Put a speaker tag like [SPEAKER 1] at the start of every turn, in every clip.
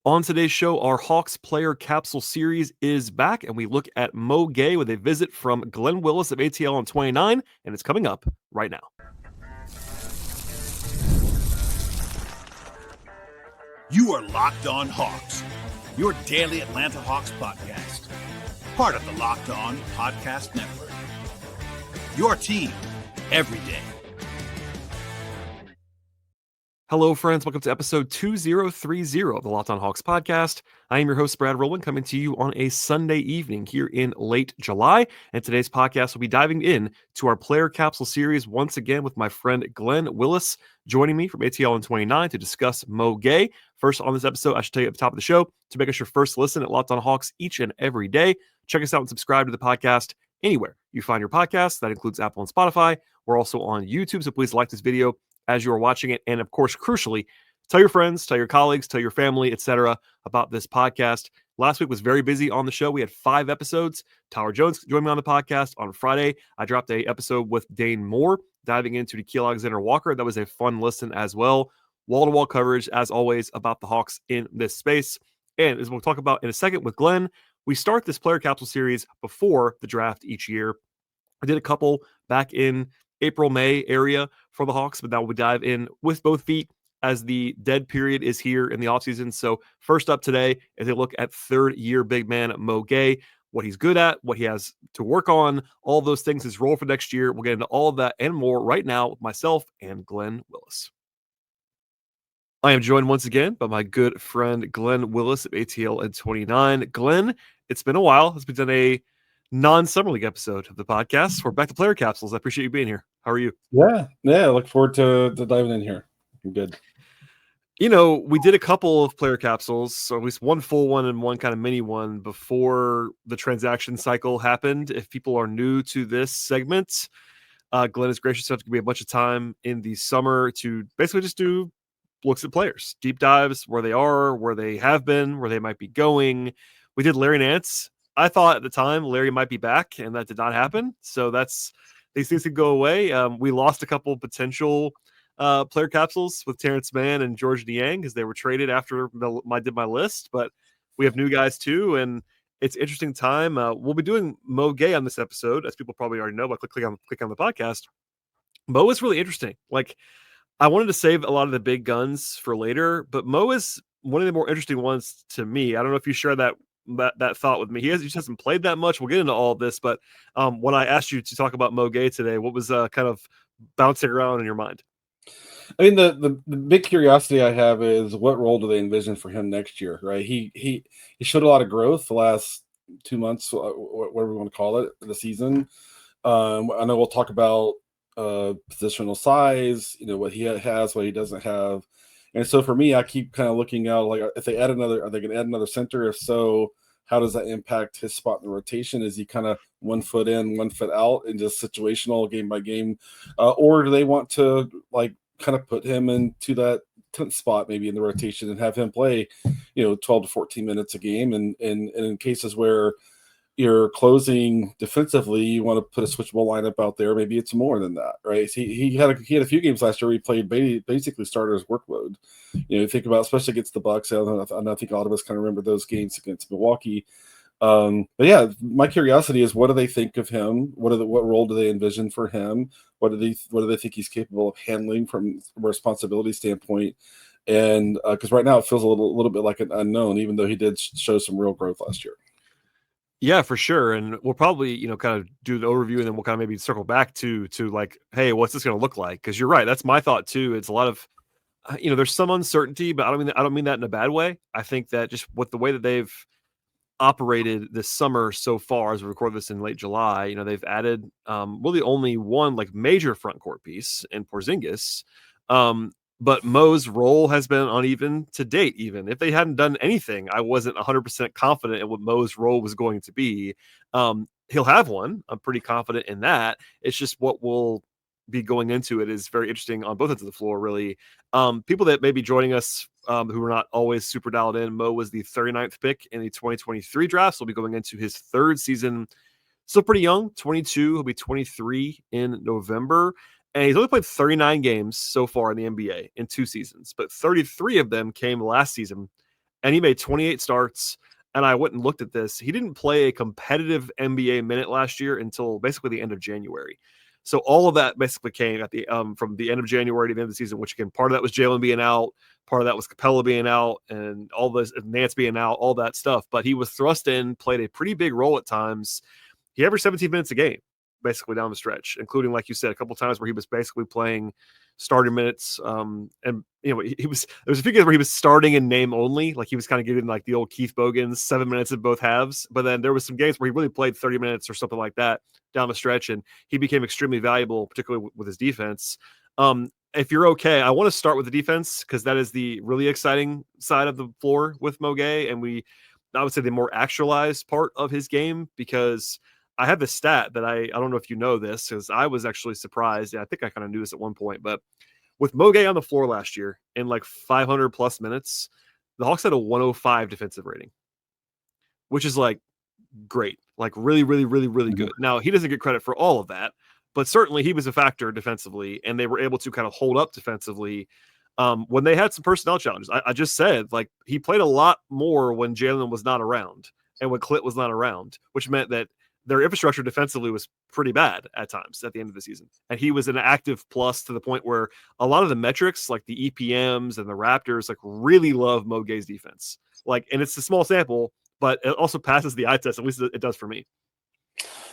[SPEAKER 1] On today's show, our Hawks player capsule series is back, and we look at Mo Gueye with a visit from Glen Willis of ATL on 29, and it's coming up right now.
[SPEAKER 2] You are Locked On Hawks, your daily Atlanta Hawks podcast, part of the Locked On Podcast Network. Your team every day.
[SPEAKER 1] Hello, friends. Welcome to episode 2030 of the Locked On Hawks podcast. I am your host, Brad Rowland, coming to you on a Sunday evening here in late July. And today's podcast will be diving in to our player capsule series once again with my friend Glen Willis joining me from ATL and 29 to discuss Mo Gueye. First on this episode, I should tell you at the top of the show to make us your first listen at Locked On Hawks each and every day. Check us out and subscribe to the podcast anywhere you find your podcasts. That includes Apple and Spotify. We're also on YouTube, so please like this video as you are watching it. And of course, crucially, tell your friends, tell your colleagues, tell your family, etc. about this podcast. Last week was very busy on the show. We had 5 episodes. Tyler Jones joined me on the podcast on Friday. I dropped an episode with Dane Moore, diving into Nikhil Alexander-Walker. That was a fun listen as well. Wall-to-wall coverage, as always, about the Hawks in this space. And as we'll talk about in a second with Glenn, we start this player capsule series before the draft each year. I did a couple back in April, May area for the Hawks, but now we dive in with both feet as the dead period is here in the offseason. So first up today is a look at third-year big man Mo Gueye, what he's good at, what he has to work on, all those things, his role for next year. We'll get into all of that and more right now with myself and Glen Willis. I am joined once again by my good friend Glen Willis of ATL and 29. Glen, it's been a while. It's been a non-Summer League episode of the podcast. We're back to player capsules. I appreciate you being here. How are you?
[SPEAKER 3] Yeah. I look forward to diving in here. I'm good.
[SPEAKER 1] You know, we did a couple of player capsules, so at least one full one and one kind of mini one before the transaction cycle happened. If people are new to this segment, Glenn is gracious enough to give me a bunch of time in the summer to basically just do looks at players, deep dives, where they are, where they have been, where they might be going. We did Larry Nance. I thought at the time Larry might be back, and that did not happen. So these things could go away. We lost a couple potential player capsules with Terrence Mann and George Niang as they were traded after I did my list. But we have new guys too, and it's an interesting time. We'll be doing Mo Gueye on this episode, as people probably already know by click on the podcast. Mo is really interesting. Like, I wanted to save a lot of the big guns for later, but Mo is one of the more interesting ones to me. I don't know if you share that thought with me. He just hasn't played that much. We'll get into all of this, but when I asked you to talk about Mo Gueye today, what was kind of bouncing around in your mind?
[SPEAKER 3] I mean, the big curiosity I have is what role do they envision for him next year, right? He showed a lot of growth the last 2 months, whatever we want to call it, the season. I know we'll talk about positional size, what he has, what he doesn't have. And so for me, I keep kind of looking out, like, if they add are they going to add another center? If so, how does that impact his spot in the rotation? Is he kind of 1 foot in, 1 foot out, and just situational game by game? Or do they want to, like, kind of put him into that 10th spot maybe in the rotation and have him play, 12 to 14 minutes a game? And in cases where you're closing defensively, you want to put a switchable lineup out there. Maybe it's more than that, right? He had a few games last year where he played basically starter's workload. Think about, especially against the Bucks. I think a lot of us kind of remember those games against Milwaukee. But yeah, my curiosity is, what do they think of him? What role do they envision for him? What do they think he's capable of handling from a responsibility standpoint? And because right now it feels a little bit like an unknown, even though he did show some real growth last year.
[SPEAKER 1] Yeah, for sure. And we'll probably, kind of do the overview, and then we'll kind of maybe circle back to like, hey, what's this going to look like? Because you're right. That's my thought too. It's a lot of, there's some uncertainty, but I don't mean that in a bad way. I think that just with the way that they've operated this summer so far, as we record this in late July, they've added really only one like major front court piece in Porzingis. But Mo's role has been uneven to date. Even if they hadn't done anything, I wasn't 100% confident in what Mo's role was going to be. He'll have one. I'm pretty confident in that. It's just what will be going into it is very interesting on both ends of the floor, really. People that may be joining us who are not always super dialed in, Mo was the 39th pick in the 2023 draft. So he'll be going into his 3rd season. Still pretty young, 22. He'll be 23 in November. And he's only played 39 games so far in the NBA in 2 seasons, but 33 of them came last season and he made 28 starts. And I went and looked at this. He didn't play a competitive NBA minute last year until basically the end of January. So all of that basically came at the from the end of January to the end of the season, which again, part of that was Jalen being out, part of that was Capella being out, and all this Nance being out, all that stuff. But he was thrust in, played a pretty big role at times. He averaged 17 minutes a game, basically down the stretch, including, like you said, a couple times where he was basically playing starting minutes. And he was, there was a few games where he was starting in name only, like he was kind of getting like the old Keith Bogans 7 minutes in both halves. But then there was some games where he really played 30 minutes or something like that down the stretch, and he became extremely valuable, particularly with his defense. If you're okay, I want to start with the defense because that is the really exciting side of the floor with Mo Gueye, and I would say the more actualized part of his game, because I have this stat that I don't know if you know this, because I was actually surprised. I think I kind of knew this at one point, but with Mo Gueye on the floor last year in like 500 plus minutes, the Hawks had a 105 defensive rating, which is like great, like really, really, really, really good. Now, he doesn't get credit for all of that, but certainly he was a factor defensively, and they were able to kind of hold up defensively when they had some personnel challenges. I just said, like, he played a lot more when Jalen was not around and when Clint was not around, which meant that their infrastructure defensively was pretty bad at times at the end of the season. And he was an active plus to the point where a lot of the metrics, like the EPMs and the Raptors, like really love Mo Gueye's defense. Like, and it's a small sample, but it also passes the eye test. At least it does for me.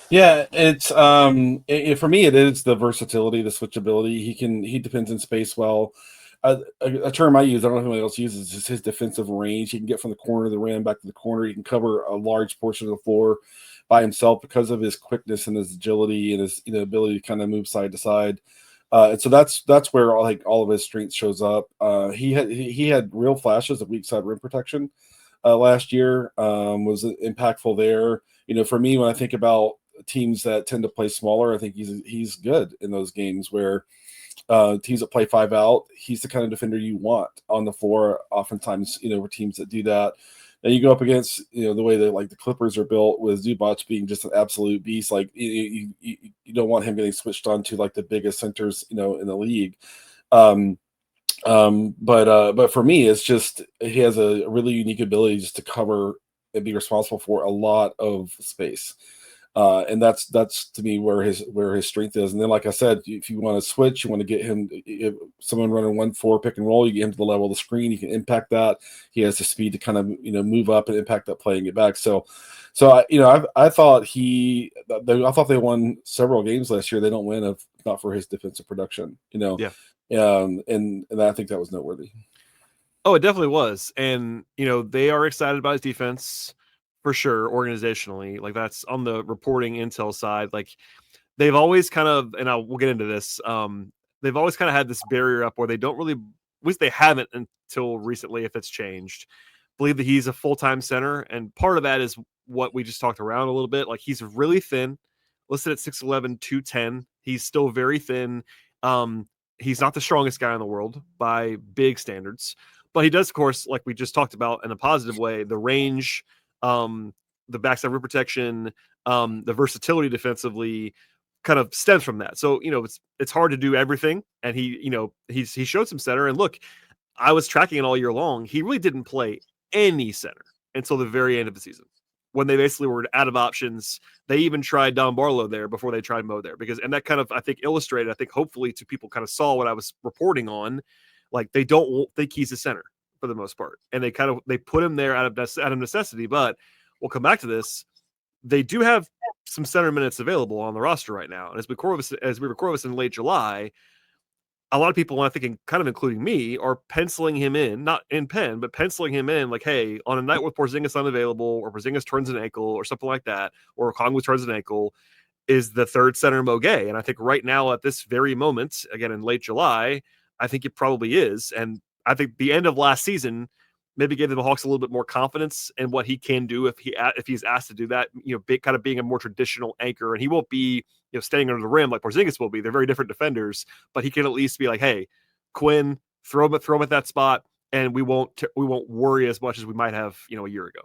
[SPEAKER 3] Yeah, it's for me it is the versatility, the switchability. He depends in space well. A term I use, I don't know if anybody else uses, is his defensive range. He can get from the corner of the rim back to the corner. He can cover a large portion of the floor by himself because of his quickness and his agility and his ability to kind of move side to side. And so that's where all of his strength shows up. He had real flashes of weak side rim protection last year. Was impactful there. For me, when I think about teams that tend to play smaller, I think he's good in those games where teams that play 5 out, he's the kind of defender you want on the floor. Oftentimes, for teams that do that. And you go up against, the way that like the Clippers are built, with Zubac being just an absolute beast. Like you don't want him getting switched on to like the biggest centers, in the league. But for me, it's just he has a really unique ability just to cover and be responsible for a lot of space. And that's to me where his strength is. And then, like I said, if you want to switch, you want to get him, if someone running 1-4 pick and roll, you get him to the level of the screen, he can impact that. He has the speed to kind of move up and impact that play and get back. So I thought they won several games last year. They don't win if not for his defensive production.
[SPEAKER 1] Yeah.
[SPEAKER 3] And I think that was noteworthy.
[SPEAKER 1] Oh, it definitely was. And they are excited about his defense. For sure, organizationally, like that's on the reporting intel side. Like they've always kind of, and we'll get into this. They've always kind of had this barrier up where they don't really, at least they haven't until recently, if it's changed, believe that he's a full-time center. And part of that is what we just talked around a little bit. Like he's really thin, listed at 6'11", 210. He's still very thin. He's not the strongest guy in the world by big standards, but he does, of course, like we just talked about in a positive way, the range, the backside rim protection, the versatility defensively kind of stems from that. So, it's hard to do everything. And he showed some center, and look, I was tracking it all year long. He really didn't play any center until the very end of the season, when they basically were out of options. They even tried Don Barlow there before they tried Mo there, and that kind of, I think, illustrated, hopefully to people kind of saw what I was reporting on. Like they don't think he's a center for the most part, and they put him there out of necessity. But we'll come back to this. They do have some center minutes available on the roster right now, and as we record this in late July, a lot of people, I think, kind of including me, are penciling him in, not in pen, but penciling him in. Like, hey, on a night with Porzingis unavailable, or Porzingis turns an ankle, or something like that, or Kongwu turns an ankle, is the third center Mo Gueye. And I think right now, at this very moment, again in late July, I think it probably is. And I think the end of last season maybe gave the Hawks a little bit more confidence in what he can do if he's asked to do that. Kind of being a more traditional anchor, and he won't be staying under the rim like Porzingis will be. They're very different defenders, but he can at least be like, hey, Quinn, throw him at that spot, and we won't worry as much as we might have a year ago.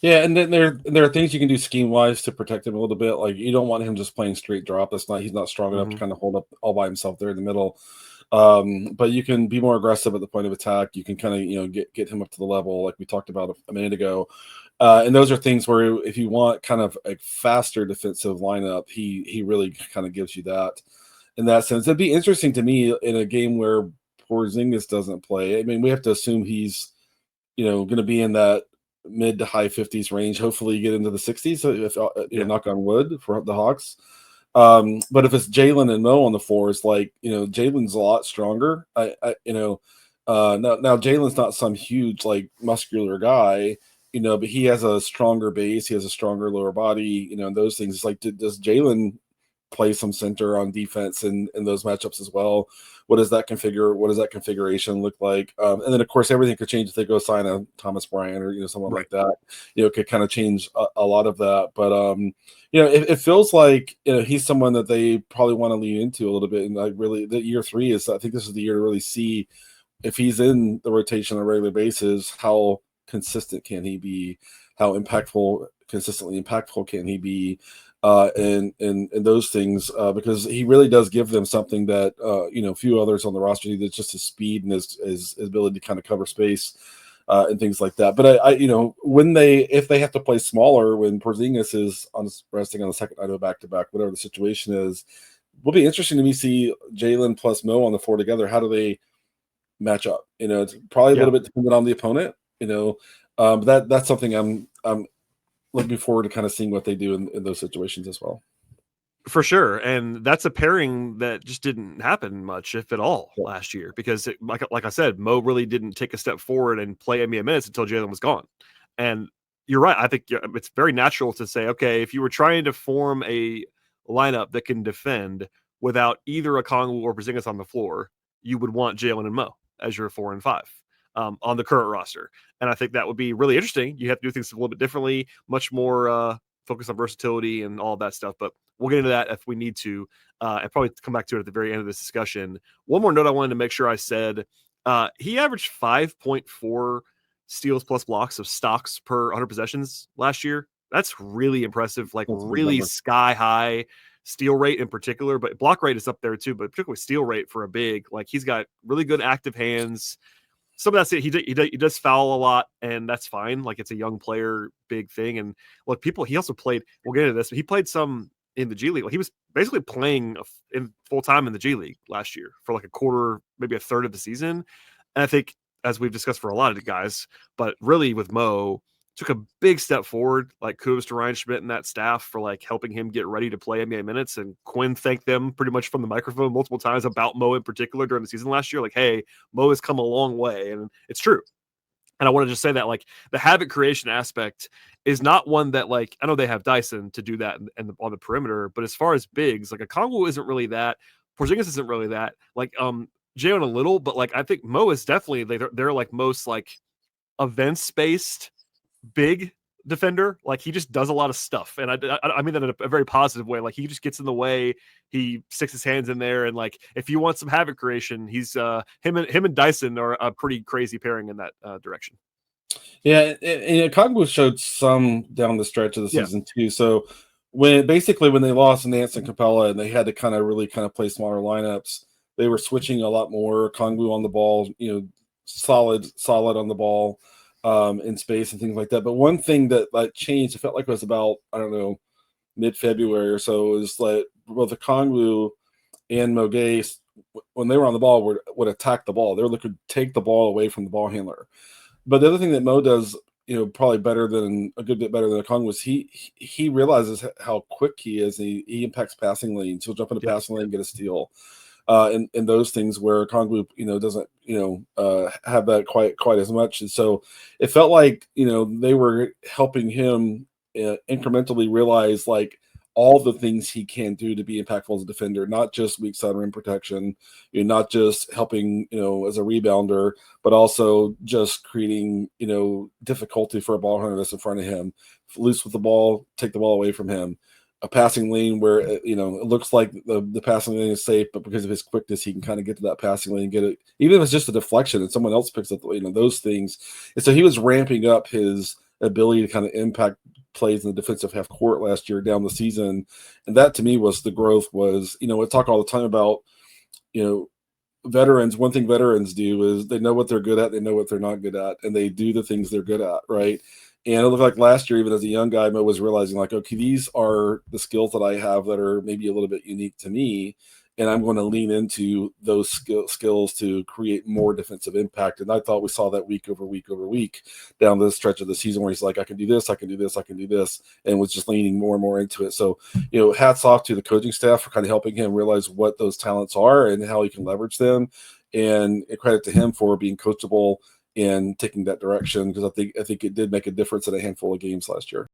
[SPEAKER 3] Yeah, and then there are things you can do scheme wise to protect him a little bit. Like you don't want him just playing straight drop. He's not strong enough to kind of hold up all by himself there in the middle. But you can be more aggressive at the point of attack. You can kind of, get him up to the level like we talked about a minute ago. And those are things where if you want kind of a faster defensive lineup, he really kind of gives you that in that sense. It'd be interesting to me in a game where Porzingis doesn't play. I mean, we have to assume he's, going to be in that mid to high 50s range. Hopefully you get into the 60s. So if knock on wood for the Hawks. But if it's Jalen and Mo on the floor, it's like, Jalen's a lot stronger. Now Jalen's not some huge like muscular guy, but he has a stronger base. He has a stronger lower body, and those things. It's like, does Jalen play some center on defense in those matchups as well? What does that configuration look like? And then of course everything could change if they go sign a Thomas Bryant or someone like that. Could kind of change a lot of that. But it feels like he's someone that they probably want to lean into a little bit. And like really, the year 3 is, I think this is the year to really see if he's in the rotation on a regular basis, how consistent can he be? How consistently impactful can he be? And those things, because he really does give them something that few others on the roster need. It's just his speed and his ability to kind of cover space and things like that. But if they have to play smaller when Porzingis is resting on the second night of a back-to-back, whatever the situation is, will be interesting to me see Jalen plus Mo on the floor together. How do they match up? It's probably a little bit dependent on the opponent. But that's something I'm looking forward to kind of seeing what they do in those situations as well.
[SPEAKER 1] For sure. And that's a pairing that just didn't happen much, if at all, last year, because like I said, Mo really didn't take a step forward and play NBA minutes until Jalen was gone. And you're right. I think it's very natural to say, okay, if you were trying to form a lineup that can defend without either a Okongwu or Porzingis on the floor, you would want Jalen and Mo as your 4 and 5. On the current roster. And I think that would be really interesting. You have to do things a little bit differently, much more focus on versatility and all that stuff. But we'll get into that if we need to, and probably come back to it at the very end of this discussion. One more note I wanted to make sure I said, he averaged 5.4 steals plus blocks of stocks per 100 possessions last year. That's really impressive, like really sky high steal rate in particular, but block rate is up there too, but particularly steal rate for a big. Like he's got really good active hands. Some of that's it. He does foul a lot, and that's fine. Like it's a young player, big thing. And look, he also played. We'll get into this, but he played some in the G League. Like he was basically playing in full time in the G League last year for like a quarter, maybe a third of the season. And I think, as we've discussed for a lot of the guys, but really with Mo, took a big step forward. Like kudos to Ryan Schmidt and that staff for like helping him get ready to play NBA minutes. And Quinn thanked them pretty much from the microphone multiple times about Mo in particular during the season last year. Like, hey, Mo has come a long way, and it's true. And I want to just say that like the havoc creation aspect is not one that like I know they have Dyson to do that and on the perimeter, but as far as bigs, like a Okongwu isn't really that. Porzingis isn't really that. Like Jalen a little, but like I think Mo is definitely they're like most like events based big defender. Like he just does a lot of stuff, and I mean that in a very positive way. Like he just gets in the way, he sticks his hands in there, and like if you want some havoc creation, he's him and Dyson are a pretty crazy pairing in that direction.
[SPEAKER 3] Yeah, and Okongwu showed some down the stretch of the season too. So when they lost Nance and Capella, and they had to kind of play smaller lineups, they were switching a lot more. Okongwu on the ball, solid on the ball. In space and things like that. But one thing that like changed, it felt like it was about, I don't know, mid-February or so, is like both Okongwu and Mo Gueye, when they were on the ball, would attack the ball. They were looking to take the ball away from the ball handler. But the other thing that Mo does, probably a good bit better than Okongwu, was he realizes how quick he is. He impacts passing lanes. He'll jump into passing lane and get a steal. And those things where Okongwu, doesn't, have that quite as much. And so it felt like, they were helping him incrementally realize like all the things he can do to be impactful as a defender, not just weak side rim protection, not just helping, as a rebounder, but also just creating, difficulty for a ball hunter that's in front of him. Loose with the ball, take the ball away from him. A passing lane where it looks like the passing lane is safe, but because of his quickness, he can kind of get to that passing lane and get it, even if it's just a deflection and someone else picks up those things. And so he was ramping up his ability to kind of impact plays in the defensive half court last year down the season, and that to me was the growth. Was we talk all the time about one thing veterans do is they know what they're good at, they know what they're not good at, and they do the things they're good at, right? And it looked like last year, even as a young guy, Mo was realizing like, okay, these are the skills that I have that are maybe a little bit unique to me, and I'm going to lean into those skills to create more defensive impact. And I thought we saw that week over week over week down the stretch of the season where he's like, I can do this, I can do this, I can do this, and was just leaning more and more into it. So, hats off to the coaching staff for kind of helping him realize what those talents are and how he can leverage them. And credit to him for being coachable and taking that direction, because I think it did make a difference in a handful of games last year.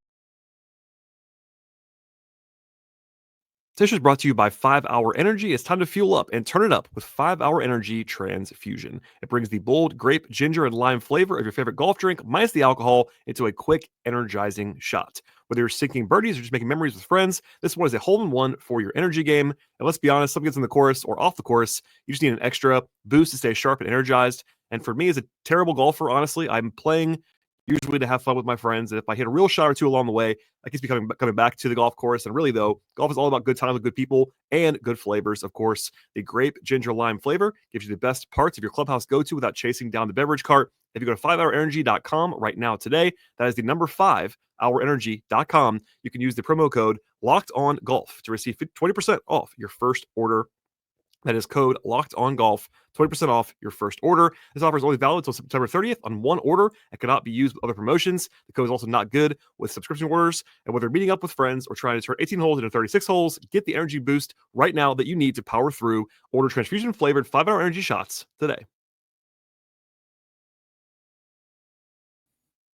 [SPEAKER 1] This is brought to you by 5-Hour Energy. It's time to fuel up and turn it up with 5-Hour Energy Transfusion. It brings the bold grape, ginger, and lime flavor of your favorite golf drink, minus the alcohol, into a quick, energizing shot. Whether you're sinking birdies or just making memories with friends, this one is a hole-in-one for your energy game. And let's be honest, something gets in the course or off the course, you just need an extra boost to stay sharp and energized. And for me, as a terrible golfer, honestly, I'm playing usually to have fun with my friends. And if I hit a real shot or two along the way, I keep coming back to the golf course. And really, though, golf is all about good times with good people and good flavors. Of course, the grape, ginger, lime flavor gives you the best parts of your clubhouse go-to without chasing down the beverage cart. If you go to 5hourenergy.com right now today, that is the number 5hourenergy.com. You can use the promo code LOCKEDONGolf to receive 20% off your first order. That is code Locked On Golf, 20% off your first order. This offer is only valid until September 30th on one order and cannot be used with other promotions. The code is also not good with subscription orders. And whether meeting up with friends or trying to turn 18 holes into 36 holes, get the energy boost right now that you need to power through. Order transfusion flavored 5-Hour Energy shots today.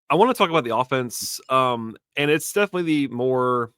[SPEAKER 1] I want to talk about the offense, and it's definitely the more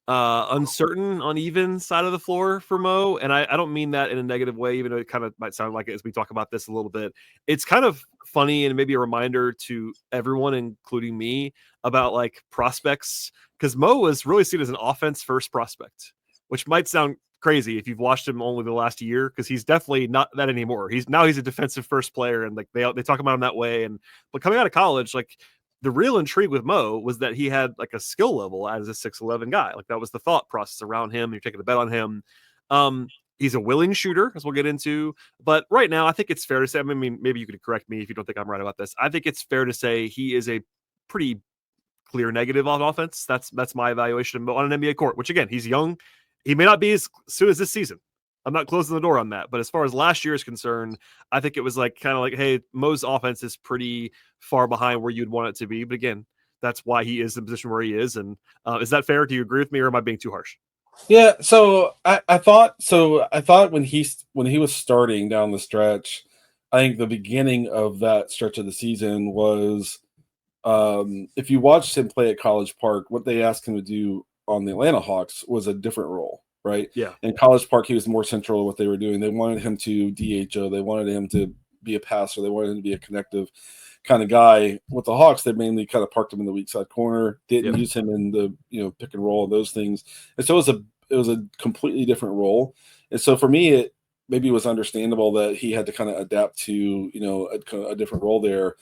[SPEAKER 1] uncertain, uneven side of the floor for Mo. And I don't mean that in a negative way, even though it kind of might sound like it as we talk about this a little bit. It's kind of funny and maybe a reminder to everyone, including me, about like prospects, because Mo was really seen as an offense first prospect, which might sound crazy if you've watched him only the last year, because he's definitely not that anymore. He's a defensive first player, and like they talk about him that way. And but coming out of college, like the real intrigue with Mo was that he had like a skill level as a 6'11" guy. Like that was the thought process around him. You're taking a bet on him. He's a willing shooter, as we'll get into. But right now, I think it's fair to say, I mean, maybe you could correct me if you don't think I'm right about this. I think it's fair to say he is a pretty clear negative on offense. That's my evaluation on an NBA court, which again, he's young. He may not be as soon as this season. I'm not closing the door on that. But as far as last year is concerned, I think it was like kind of like, hey, Mo's offense is pretty far behind where you'd want it to be. But again, that's why he is in the position where he is. And is that fair? Do you agree with me, or am I being too harsh?
[SPEAKER 3] Yeah, so I thought when he was starting down the stretch, I think the beginning of that stretch of the season was, if you watched him play at College Park, what they asked him to do on the Atlanta Hawks was a different role, right?
[SPEAKER 1] Yeah.
[SPEAKER 3] In College Park, he was more central to what they were doing. They wanted him to DHO. They wanted him to be a passer. They wanted him to be a connective kind of guy. With the Hawks, they mainly kind of parked him in the weak side corner, didn't use him in the pick and roll and those things. And so it was a completely different role. And so for me, it maybe was understandable that he had to kind of adapt to a different role there.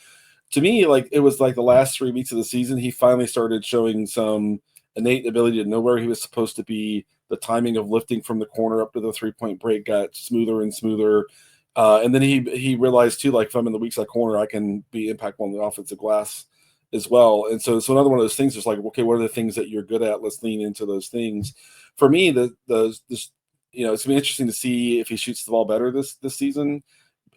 [SPEAKER 3] To me, like it was like the last 3 weeks of the season, he finally started showing some innate ability to know where he was supposed to be. The timing of lifting from the corner up to the 3-point break got smoother and smoother. And then he realized too, like if I'm in the weak side corner, I can be impactful on the offensive glass as well. And so another one of those things is like, okay, what are the things that you're good at? Let's lean into those things. For me, it's gonna be interesting to see if he shoots the ball better this season.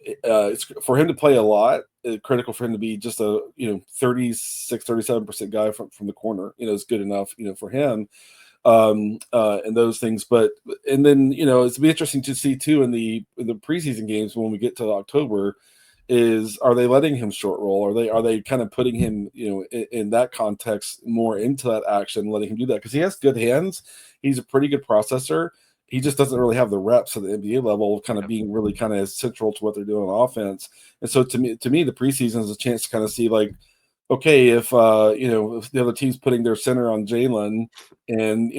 [SPEAKER 3] It's for him to play a lot. It's critical for him to be just a 36-37% guy from the corner. Is good enough for him. And those things, and then it's be interesting to see too in the preseason games when we get to October, are they letting him short roll? Are they kind of putting him in that context more into that action, letting him do that because he has good hands. He's a pretty good processor. He just doesn't really have the reps at the NBA level, kind of being really kind of central to what they're doing on offense. And so to me, the preseason is a chance to kind of see like, okay, if if the other team's putting their center on Jalen and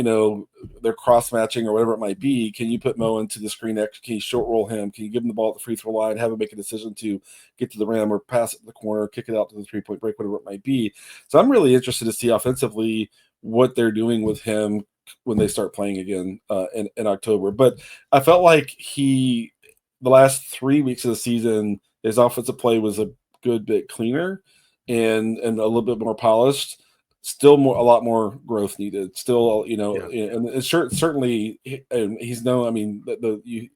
[SPEAKER 3] they're cross matching or whatever it might be, can you put Mo into the screen X? Can you short roll him? Can you give him the ball at the free throw line, have him make a decision to get to the rim or pass it to the corner, kick it out to the 3-point break, whatever it might be? So I'm really interested to see offensively what they're doing with him when they start playing again in October. But I felt like he the last 3 weeks of the season, his offensive play was a good bit cleaner and a little bit more polished. Still a lot more growth needed. Still, and it's certainly, and he's known. I mean, you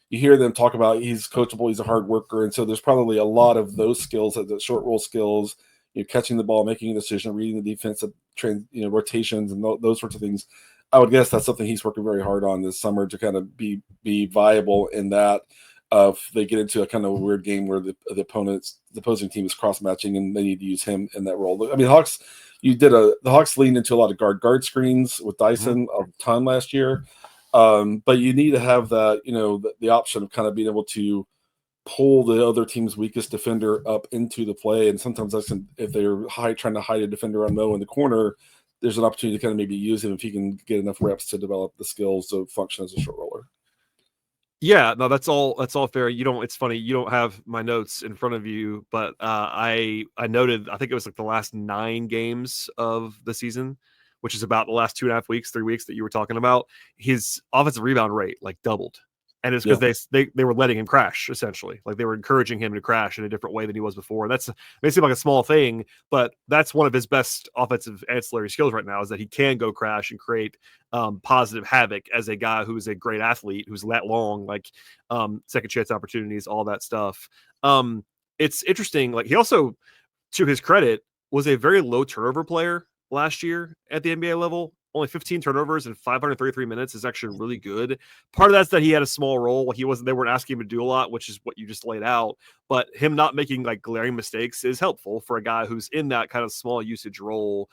[SPEAKER 3] hear them talk about he's coachable, he's a hard worker, and so there's probably a lot of those skills, the short roll skills, catching the ball, making a decision, reading the defensive rotations, and those sorts of things. I would guess that's something he's working very hard on this summer to kind of be viable in that. If they get into a kind of a weird game where the opposing team is cross matching and they need to use him in that role. I mean, the Hawks leaned into a lot of guard screens with Dyson a ton last year. But you need to have that, the option of kind of being able to pull the other team's weakest defender up into the play. And sometimes if they're trying to hide a defender on Mo in the corner, there's an opportunity to kind of maybe use him if he can get enough reps to develop the skills to function as a short roller.
[SPEAKER 1] Yeah, no, that's all fair. It's funny, you don't have my notes in front of you, but I noted, I think it was like the last 9 games of the season, which is about the last 2.5 weeks, 3 weeks that you were talking about. His offensive rebound rate like doubled. And it's because they were letting him crash, essentially. Like they were encouraging him to crash in a different way than he was before. And that may seem like a small thing, but that's one of his best offensive ancillary skills right now, is that he can go crash and create positive havoc as a guy who's a great athlete, who's that long, like second chance opportunities, all that stuff. It's interesting. Like he also, to his credit, was a very low turnover player last year at the NBA level. Only 15 turnovers in 533 minutes is actually really good. Part of that's that he had a small role. Like they weren't asking him to do a lot, which is what you just laid out. But him not making like glaring mistakes is helpful for a guy who's in that kind of small usage role.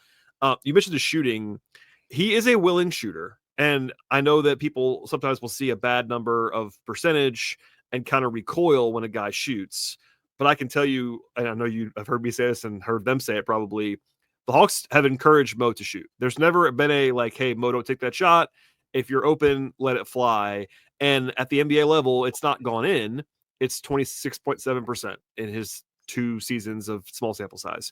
[SPEAKER 1] You mentioned the shooting. He is a willing shooter. And I know that people sometimes will see a bad number of percentage and kind of recoil when a guy shoots. But I can tell you, and I know you have heard me say this and heard them say it probably, the Hawks have encouraged Mo to shoot. There's never been a like, hey, Mo, don't take that shot. If you're open, let it fly. And at the NBA level, it's not gone in. It's 26.7% in his 2 seasons of small sample size.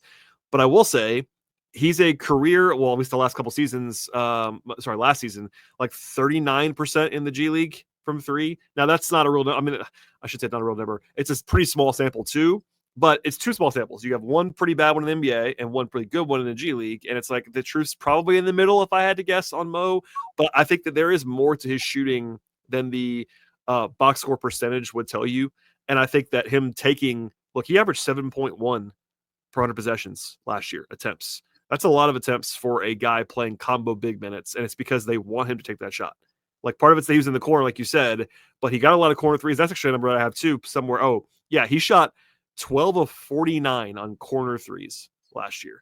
[SPEAKER 1] But I will say he's a career, well, at least the last couple seasons, last season, like 39% in the G League from 3. Now, that's not a real, I mean, I should say not a real number. It's a pretty small sample too. But it's 2 small samples. You have one pretty bad one in the NBA and one pretty good one in the G League. And it's like the truth's probably in the middle if I had to guess on Mo. But I think that there is more to his shooting than the box score percentage would tell you. And I think that him he averaged 7.1 per 100 possessions last year, attempts. That's a lot of attempts for a guy playing combo big minutes. And it's because they want him to take that shot. Like part of it's that he was in the corner, like you said, but he got a lot of corner threes. That's actually a number I have too somewhere. Oh, yeah, he shot 12 of 49 on corner threes last year.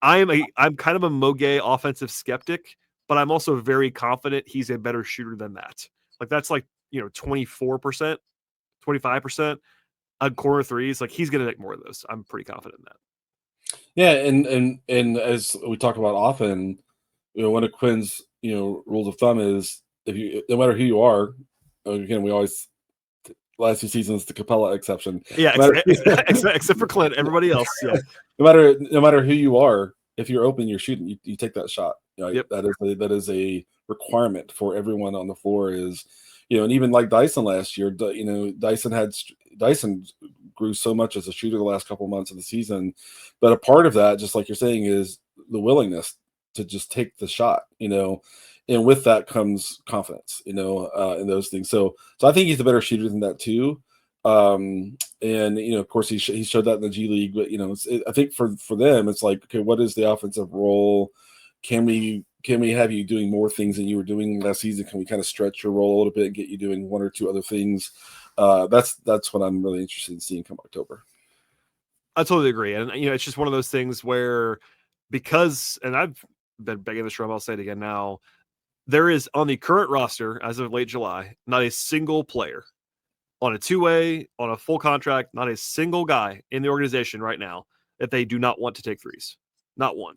[SPEAKER 1] I'm kind of a Mo Gueye offensive skeptic, but I'm also very confident he's a better shooter than that. Like that's like, 24%, 25% on corner threes. Like he's going to make more of those. I'm pretty confident in that.
[SPEAKER 3] Yeah, and as we talk about often, one of Quinn's rules of thumb is no matter who you are, again, we always last 2 seasons, the Capella exception.
[SPEAKER 1] Yeah, except for Clint, everybody else. Yeah,
[SPEAKER 3] no matter who you are, if you're open, you're shooting. You take that shot.
[SPEAKER 1] Yep.
[SPEAKER 3] That is a requirement for everyone on the floor. Is and even like Dyson last year, Dyson grew so much as a shooter the last couple months of the season, but a part of that, just like you're saying, is the willingness to just take the shot. And with that comes confidence, in those things. So I think he's a better shooter than that too. And of course he showed that in the G League, but I think for them it's like, okay, what is the offensive role? Can we have you doing more things than you were doing last season? Can we kind of stretch your role a little bit and get you doing 1 or 2 other things? That's what I'm really interested in seeing come October.
[SPEAKER 1] I totally agree, and it's just one of those things where and I've been begging this drum, I'll say it again now. There is on the current roster as of late July, not a single player on a 2-way, on a full contract, not a single guy in the organization right now that they do not want to take threes. Not one.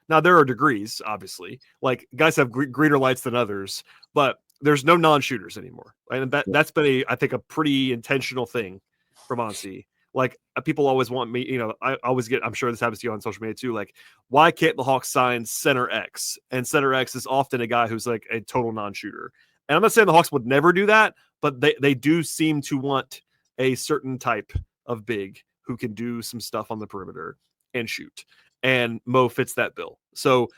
[SPEAKER 1] Now, there are degrees, obviously. Like, guys have greener lights than others, but there's no non-shooters anymore. Right? And that's been, I think, a pretty intentional thing from Monty. Like, people always want me, I always get, I'm sure this happens to you on social media too, like, why can't the Hawks sign center X? And center X is often a guy who's like a total non-shooter. And I'm not saying the Hawks would never do that, but they do seem to want a certain type of big who can do some stuff on the perimeter and shoot. And Mo fits that bill. So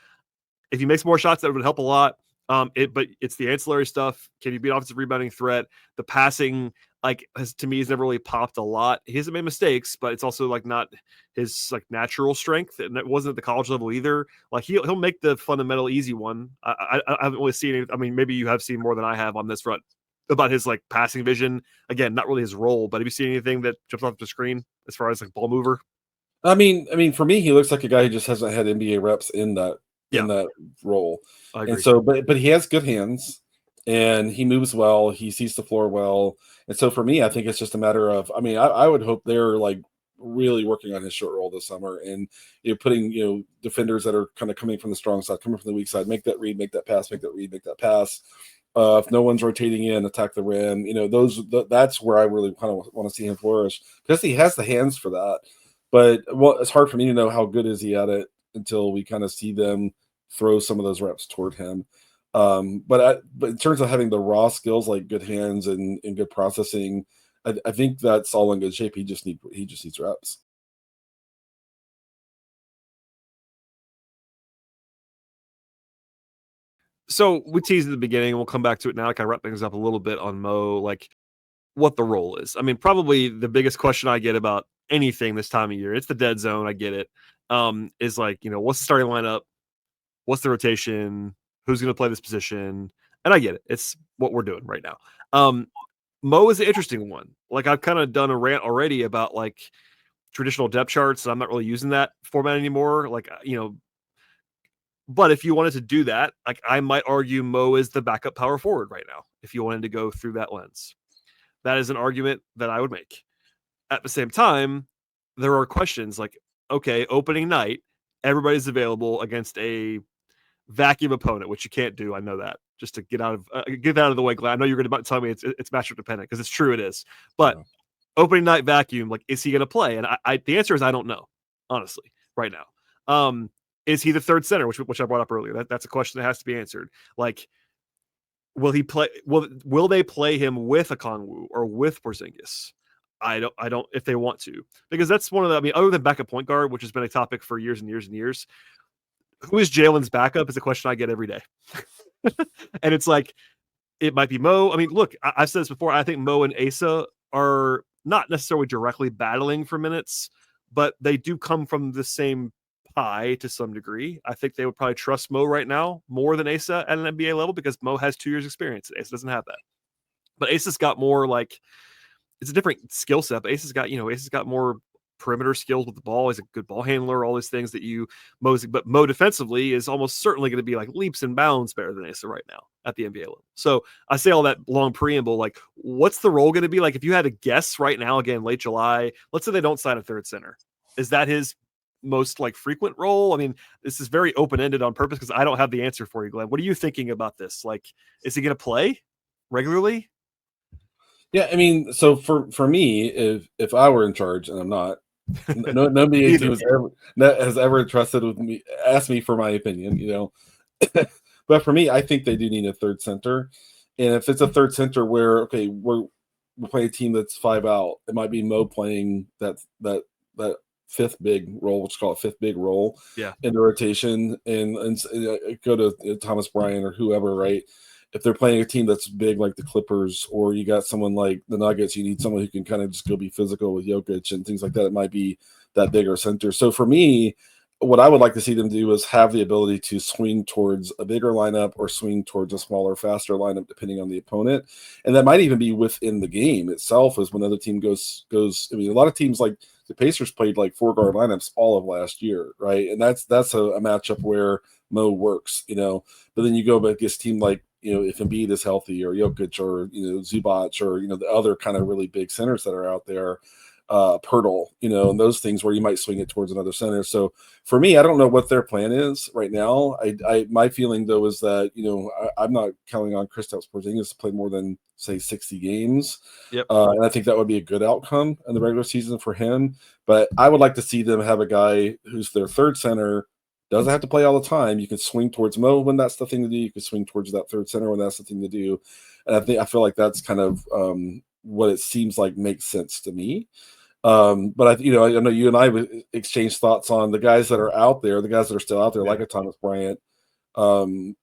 [SPEAKER 1] if he makes more shots, that would help a lot. But it's the ancillary stuff. Can you be an offensive rebounding threat? The passing, to me, has never really popped a lot. He hasn't made mistakes, but it's also like not his like natural strength, and it wasn't at the college level either. Like he'll make the fundamental easy one. I haven't really seen it. I mean, maybe you have seen more than I have on this front about his like passing vision. Again, not really his role, but have you seen anything that jumps off the screen as far as like ball mover?
[SPEAKER 3] I mean, for me, he looks like a guy who just hasn't had NBA reps in that role.
[SPEAKER 1] I agree.
[SPEAKER 3] And so, but he has good hands and he moves well. He sees the floor well. And so for me, I think it's just a matter of, I mean, I would hope they're like really working on his short roll this summer and putting, defenders that are kind of coming from the strong side, coming from the weak side, make that read, make that pass, make that read, make that pass. If no one's rotating in, attack the rim. That's where I really kind of want to see him flourish because he has the hands for that. But it's hard for me to know how good is he at it until we kind of see them throw some of those reps toward him. But in terms of having the raw skills like good hands and good processing, I think that's all in good shape. He just needs reps.
[SPEAKER 1] So we teased at the beginning, and we'll come back to it now to kind of wrap things up a little bit on Mo, like what the role is. I mean, probably the biggest question I get about anything this time of year, it's the dead zone. I get it. Is like, what's the starting lineup? What's the rotation? Who's going to play this position? And I get it. It's what we're doing right now. Mo is an interesting one. Like I've kind of done a rant already about like traditional depth charts. And I'm not really using that format anymore. Like, but if you wanted to do that, like I might argue Mo is the backup power forward right now. If you wanted to go through that lens, that is an argument that I would make. At the same time, there are questions like, okay, opening night, everybody's available against a vacuum opponent, which you can't do. I know that. Just to get out of the way, Glenn. I know you're going to tell me it's matchup dependent because it's true. It is, but opening night vacuum, like, is he going to play? And the answer is I don't know, honestly, right now. Is he the third center, which I brought up earlier? That's a question that has to be answered. Like, will he play? Will they play him with Okongwu or with Porzingis? I don't if they want to, because that's one of the, I mean, other than backup point guard, which has been a topic for years and years and years, who is Jalen's backup is a question I get every day. And it's like, it might be Mo. I mean, look, I've said this before. I think Mo and Asa are not necessarily directly battling for minutes, but they do come from the same pie to some degree. I think they would probably trust Mo right now more than Asa at an NBA level because Mo has 2 years experience. Asa doesn't have that. But Asa's got more like, it's a different skill set, but Asa's got more perimeter skills with the ball. He's a good ball handler, all these things that but Mo defensively is almost certainly going to be like leaps and bounds better than Asa right now at the NBA level. So I say all that long preamble, like what's the role going to be? Like if you had to guess right now, again, late July, let's say they don't sign a third center. Is that his most like frequent role? I mean, this is very open-ended on purpose because I don't have the answer for you, Glenn. What are you thinking about this? Like, is he going to play regularly?
[SPEAKER 3] Yeah, I mean, so for me, if I were in charge, and I'm not, nobody has ever trusted with me, asked me for my opinion, But for me, I think they do need a third center, and if it's a third center where we're playing a team that's 5 out, it might be Mo playing that fifth big role, let's call it fifth big role, in the rotation, and go to Thomas Bryant or whoever, right? If they're playing a team that's big like the Clippers, or you got someone like the Nuggets, you need someone who can kind of just go be physical with Jokic and things like that. It might be that bigger center. So for me, what I would like to see them do is have the ability to swing towards a bigger lineup or swing towards a smaller, faster lineup, depending on the opponent. And that might even be within the game itself, as when another team goes. I mean, a lot of teams like the Pacers played like 4-guard lineups all of last year, right? And that's a matchup where Mo works, But then you go against a team like, if Embiid is healthy, or Jokic, or Zubac, or the other kind of really big centers that are out there, Pirtle, and those things where you might swing it towards another center. So for me, I don't know what their plan is right now. My feeling though is that I'm not counting on Kristaps Porzingis to play more than say 60 games.
[SPEAKER 1] Yep.
[SPEAKER 3] And I think that would be a good outcome in the regular season for him. But I would like to see them have a guy who's their third center, Doesn't have to play all the time. You can swing towards Mo when that's the thing to do. You can swing towards that third center when that's the thing to do. And I feel like that's kind of what it seems like makes sense to me. But I know you and I would exchange thoughts on the guys that are out there, the guys that are still out there, like a Thomas Bryant, want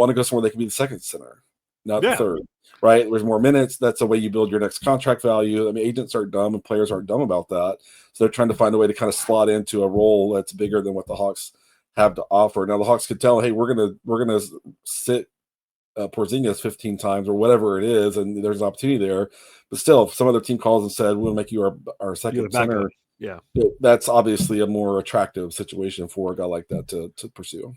[SPEAKER 3] to go somewhere they can be the second center, not the third, right? There's more minutes. That's the way you build your next contract value. I mean, agents aren't dumb and players aren't dumb about that. So they're trying to find a way to kind of slot into a role that's bigger than what the Hawks have to offer. Now the Hawks could tell, hey, we're gonna sit Porzingis 15 times or whatever it is, and there's an opportunity there. But still, if some other team calls and said, we'll make you our second center, that's obviously a more attractive situation for a guy like that to pursue.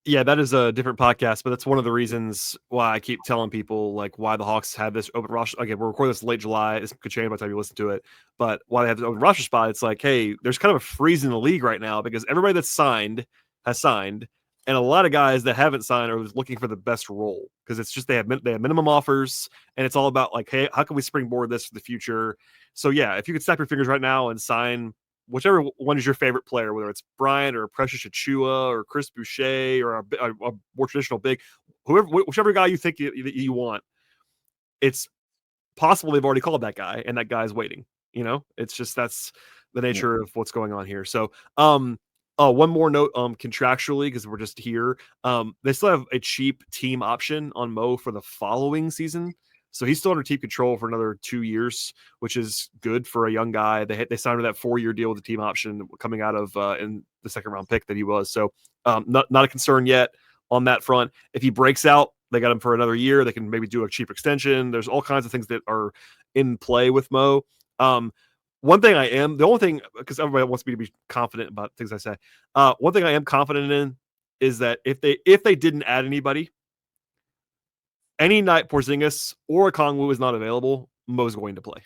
[SPEAKER 1] Yeah, that is a different podcast, but that's one of the reasons why I keep telling people like why the Hawks have this open roster. Again, we're recording this late July. This could change by the time you listen to it, but why they have this open roster spot, it's like, hey, there's kind of a freeze in the league right now because everybody that's signed has signed, and a lot of guys that haven't signed are looking for the best role because it's just they have minimum offers, and it's all about like, hey, how can we springboard this for the future? So yeah, if you could snap your fingers right now and sign whichever one is your favorite player, whether it's Bryant or Precious Achua or Chris Boucher or a more traditional big, whichever guy you think you want, it's possible they've already called that guy and that guy's waiting. It's just that's the nature of what's going on here. So, one more note, contractually, because we're just here. They still have a cheap team option on Mo for the following season. So he's still under team control for another 2 years, which is good for a young guy. They signed that 4-year deal with the team option coming out of in the second round pick that he was. So not a concern yet on that front. If he breaks out, they got him for another year. They can maybe do a cheap extension. There's all kinds of things that are in play with Mo. One thing the only thing, because everybody wants me to be confident about things I say. One thing I am confident in is that if they didn't add anybody, any night Porzingis or Kongwu is not available, Mo's going to play.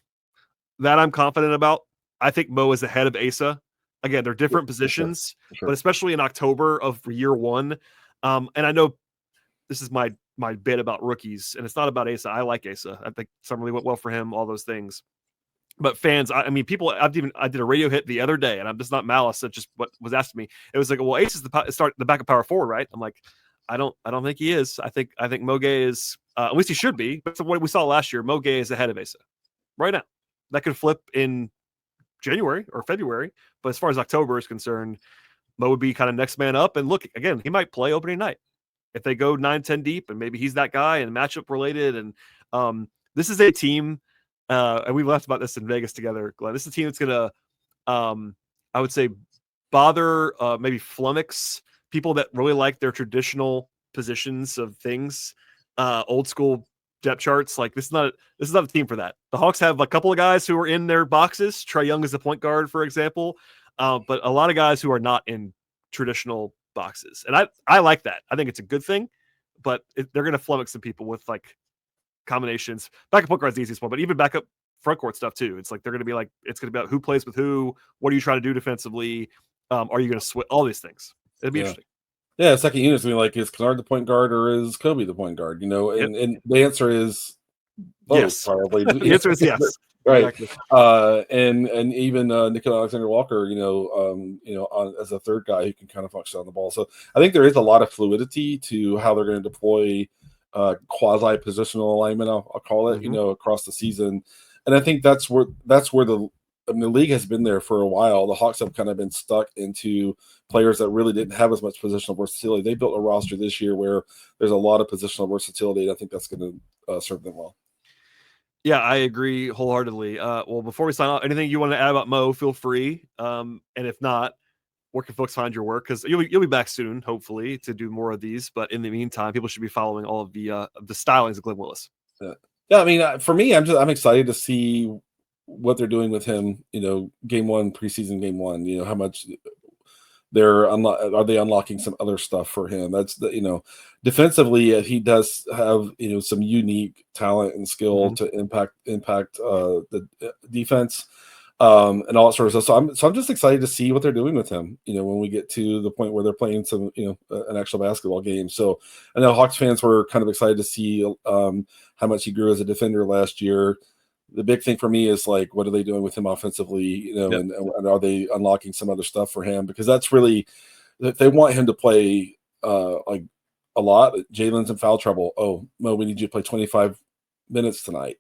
[SPEAKER 1] That I'm confident about. I think Mo is ahead of Asa. Again, they're different positions, but especially in October of year one. And I know this is my bit about rookies, and it's not about Asa. I like Asa. I think something really went well for him, all those things. But fans, I mean, people, I did a radio hit the other day, and I'm just not malice. That's just what was asked me. It was like, well, Ace is the backup power forward, right? I'm like, I don't think he is. I think Mo Gueye is, at least he should be. But from what we saw last year, Mo Gueye is ahead of Asa right now. That could flip in January or February. But as far as October is concerned, Mo would be kind of next man up. And look, again, he might play opening night if they go 9-10 deep, and maybe he's that guy and matchup related. And this is a team. And we laughed about this in Vegas together, Glenn. This is a team that's going to, I would say, bother, maybe flummox people that really like their traditional positions of things, old school depth charts. Like this is not a team for that. The Hawks have a couple of guys who are in their boxes. Trae Young is the point guard, for example, but a lot of guys who are not in traditional boxes. And I like that. I think it's a good thing, but they're going to flummox some people with like combinations. Backup point guard's the easiest one, but even backup front court stuff too. It's like they're going to be like, it's going to be about who plays with who. What are you trying to do defensively? Are you going to switch all these things? It'd be interesting.
[SPEAKER 3] Yeah, second unit's gonna be like, is Kennard the point guard or is Kobe the point guard? And the answer is both,
[SPEAKER 1] yes.
[SPEAKER 3] Probably.
[SPEAKER 1] The answer is yes.
[SPEAKER 3] Right.
[SPEAKER 1] Exactly.
[SPEAKER 3] And even Nikhil Alexander-Walker, as a third guy who can kind of function on the ball. So I think there is a lot of fluidity to how they're going to deploy quasi positional alignment, I'll call it, across the season. And I think that's where the league has been there for a while. The Hawks have kind of been stuck into players that really didn't have as much positional versatility. They built a roster this year where there's a lot of positional versatility, and I think that's going to serve them well.
[SPEAKER 1] Yeah, I agree wholeheartedly. Well, before we sign off, anything you want to add about Mo, feel free. And if not, where can folks find your work? Because you'll be back soon, hopefully, to do more of these. But in the meantime, people should be following all of the stylings of Glen Willis.
[SPEAKER 3] Yeah, I mean, for me, I'm excited to see what they're doing with him. Game one, preseason game one. How much are they unlocking some other stuff for him? That's defensively, he does have some unique talent and skill to impact the defense. And all that sort of stuff. So I'm just excited to see what they're doing with him, when we get to the point where they're playing some, an actual basketball game. So I know Hawks fans were kind of excited to see how much he grew as a defender last year. The big thing for me is like, what are they doing with him offensively, and are they unlocking some other stuff for him? Because that's really they want him to play like a lot. Jalen's in foul trouble. Oh, Mo, we need you to play 25 minutes tonight.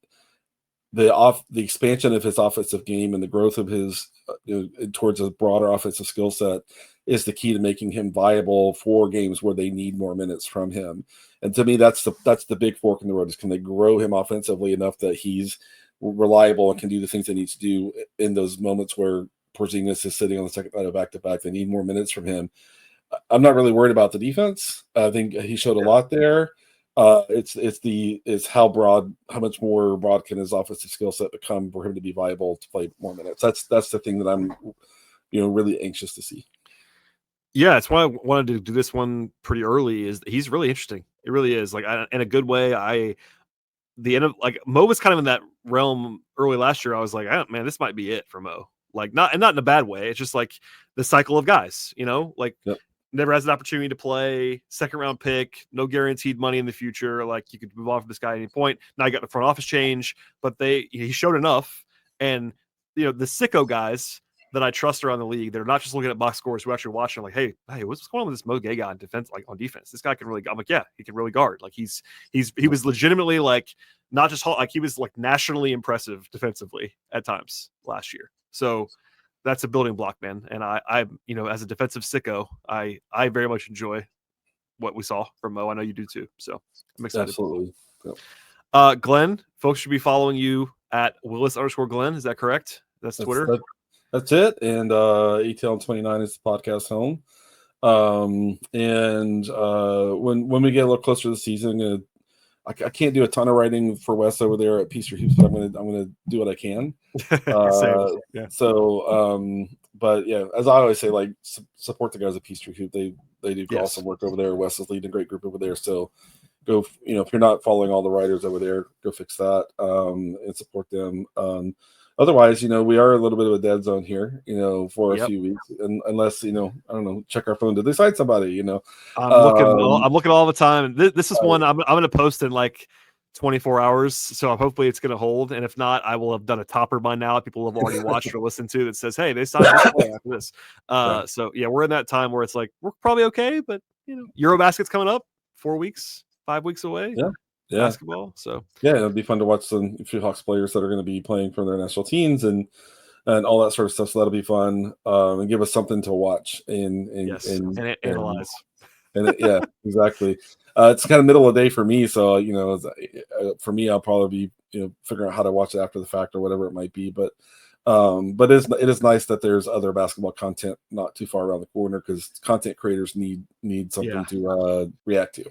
[SPEAKER 3] The expansion of his offensive game and the growth of his towards a broader offensive skill set is the key to making him viable for games where they need more minutes from him. And to me, that's the big fork in the road, is can they grow him offensively enough that he's reliable and can do the things they need to do in those moments where Porzingis is sitting on the second night of back-to-back. They need more minutes from him. I'm not really worried about the defense. I think he showed a lot there. It's how much more broad can his offensive skill set become for him to be viable to play more minutes. That's the thing that I'm, really anxious to see.
[SPEAKER 1] Yeah, it's why I wanted to do this one pretty early. Is he's really interesting. It really is, like, in a good way. The end of, like, Mo was kind of in that realm early last year. I was like, oh, man, this might be it for Mo. Like, not in a bad way. It's just like the cycle of guys, like.
[SPEAKER 3] Yep.
[SPEAKER 1] Never has an opportunity to play, second round pick, no guaranteed money in the future. Like, you could move on from this guy at any point. Now you got the front office change, but he showed enough. And, the sicko guys that I trust around the league, they're not just looking at box scores, who actually watching, like, hey, what's going on with this Mo Gueye guy on defense? Like, on defense, this guy can really, I'm like, yeah, he can really guard. Like, he was legitimately, like, not just like, he was like nationally impressive defensively at times last year. So that's a building block, man. And I as a defensive sicko, I very much enjoy what we saw from Mo. I know you do too. So I'm excited.
[SPEAKER 3] Absolutely. Yep.
[SPEAKER 1] Glenn, folks should be following you at Willis_Glenn. Is that correct? That's Twitter.
[SPEAKER 3] That's it. And ATL 29 is the podcast home. And when we get a little closer to the season, I can't do a ton of writing for Wes over there at Peace Hoops, but I'm gonna do what I can.
[SPEAKER 1] Yeah.
[SPEAKER 3] So, but yeah, as I always say, like, support the guys at Peace Hoop. They do awesome work over there. Wes is leading a great group over there. So go, if you're not following all the writers over there, go fix that and support them. Otherwise, we are a little bit of a dead zone here, for a few weeks, and unless I don't know, check our phone. Did they cite somebody?
[SPEAKER 1] I'm looking all the time. This is one I'm going to post in like 24 hours. So hopefully it's going to hold. And if not, I will have done a topper by now. People have already watched or listened to that says, hey, they signed this player after this. So yeah, we're in that time where it's like, we're probably okay, but Eurobasket's coming up 5 weeks away.
[SPEAKER 3] Yeah.
[SPEAKER 1] Basketball. So
[SPEAKER 3] yeah, it'll be fun to watch some few Hawks players that are going to be playing for their national teams and all that sort of stuff. So that'll be fun and give us something to watch and
[SPEAKER 1] analyze.
[SPEAKER 3] Yeah, exactly. It's kind of middle of the day for me, so for me, I'll probably be figuring out how to watch it after the fact or whatever it might be. But it is nice that there's other basketball content not too far around the corner, because content creators need something to react to.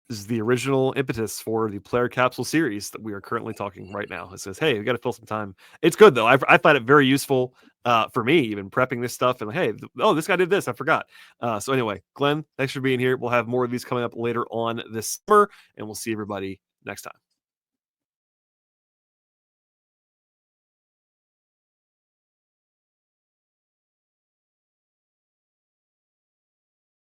[SPEAKER 1] This is the original impetus for the player capsule series that we are currently talking right now. It says, hey, we got to fill some time. It's good, though. I find it very useful for me, even prepping this stuff. And hey, this guy did this. I forgot. So anyway, Glenn, thanks for being here. We'll have more of these coming up later on this summer, and we'll see everybody next time.